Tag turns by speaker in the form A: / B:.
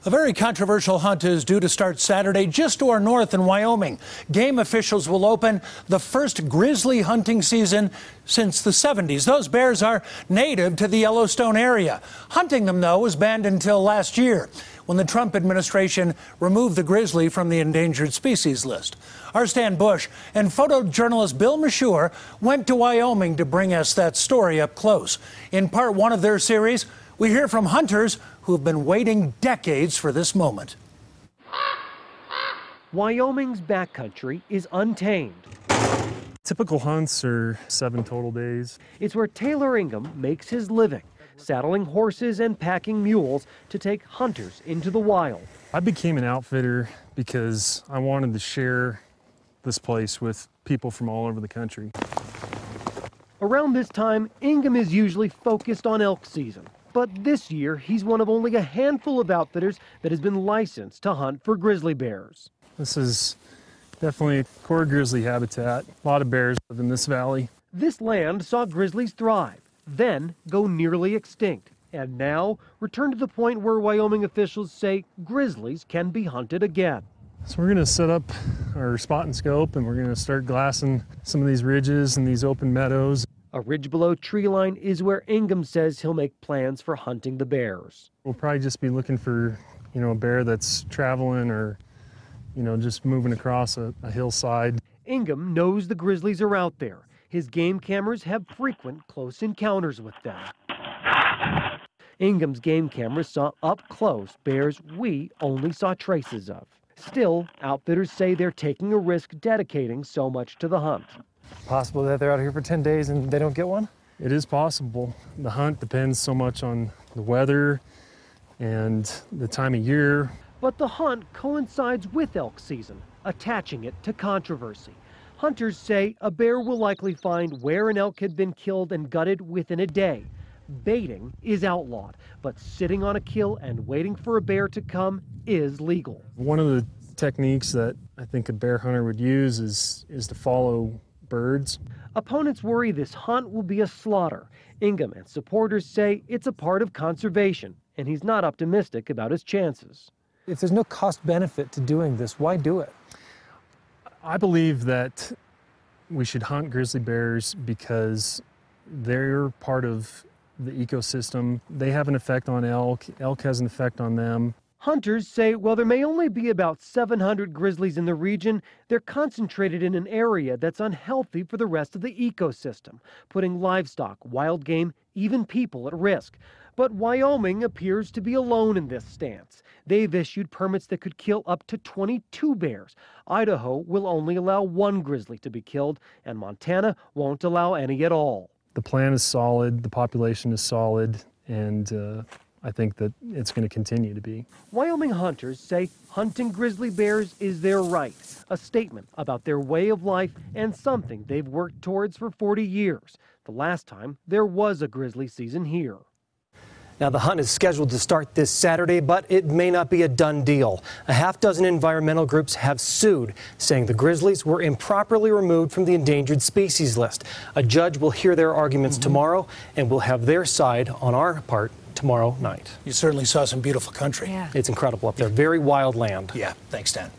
A: A very controversial hunt is due to start Saturday just to our north in Wyoming. Game officials will open the first grizzly hunting season since the 70s. Those bears are native to the Yellowstone area. Hunting them, though, was banned until last year, when the Trump administration removed the grizzly from the Endangered Species List. Our Stan Bush and photojournalist Bill Mashour went to Wyoming to bring us that story up close. In part one of their series, we hear from hunters who have been waiting decades for this moment.
B: Wyoming's backcountry is untamed.
C: Typical hunts are 7 total days.
B: It's where Taylor Ingham makes his living, saddling horses and packing mules to take hunters into the wild.
C: I became an outfitter because I wanted to share this place with people from all over the country.
B: Around this time, Ingham is usually focused on elk season. But this year, he's one of only a handful of outfitters that has been licensed to hunt for grizzly bears.
C: This is definitely core grizzly habitat. A lot of bears live in this valley.
B: This land saw grizzlies thrive, then go nearly extinct, and now return to the point where Wyoming officials say grizzlies can be hunted again.
C: So we're going to set up our spot and scope, and we're going to start glassing some of these ridges and these open meadows.
B: A ridge below tree line is where Ingham says he'll make plans for hunting the bears.
C: We'll probably just be looking for, a bear that's traveling or, just moving across a hillside.
B: Ingham knows the grizzlies are out there. His game cameras have frequent close encounters with them. Ingham's game cameras saw up close bears we only saw traces of. Still, outfitters say they're taking a risk dedicating so much to the hunt.
D: Possible that they're out here for 10 days and they don't get one?
C: It is possible. The hunt depends so much on the weather and the time of year.
B: But the hunt coincides with elk season, attaching it to controversy. Hunters say a bear will likely find where an elk had been killed and gutted within a day. Baiting is outlawed, but sitting on a kill and waiting for a bear to come is legal.
C: One of the techniques that I think a bear hunter would use is to follow birds.
B: Opponents worry this hunt will be a slaughter. Ingham and supporters say it's a part of conservation, and he's not optimistic about his chances.
D: If there's no cost benefit to doing this, why do it?
C: I believe that we should hunt grizzly bears because they're part of the ecosystem. They have an effect on elk. Elk has an effect on them.
B: Hunters say while there may only be about 700 grizzlies in the region, they're concentrated in an area that's unhealthy for the rest of the ecosystem, putting livestock, wild game, even people at risk. But Wyoming appears to be alone in this stance. They've issued permits that could kill up to 22 bears. Idaho will only allow 1 grizzly to be killed, and Montana won't allow any at all.
C: The plan is solid, the population is solid, and I think that it's going to continue to be.
B: Wyoming hunters say hunting grizzly bears is their right, a statement about their way of life and something they've worked towards for 40 years, the last time there was a grizzly season here.
E: Now, the hunt is scheduled to start this Saturday, but it may not be a done deal. A half-dozen environmental groups have sued, saying the grizzlies were improperly removed from the Endangered Species List. A judge will hear their arguments tomorrow, and we'll have their side on our part tomorrow night.
A: You certainly saw some beautiful country.
E: It's incredible up there. Very wild land.
A: Yeah, thanks, Dan.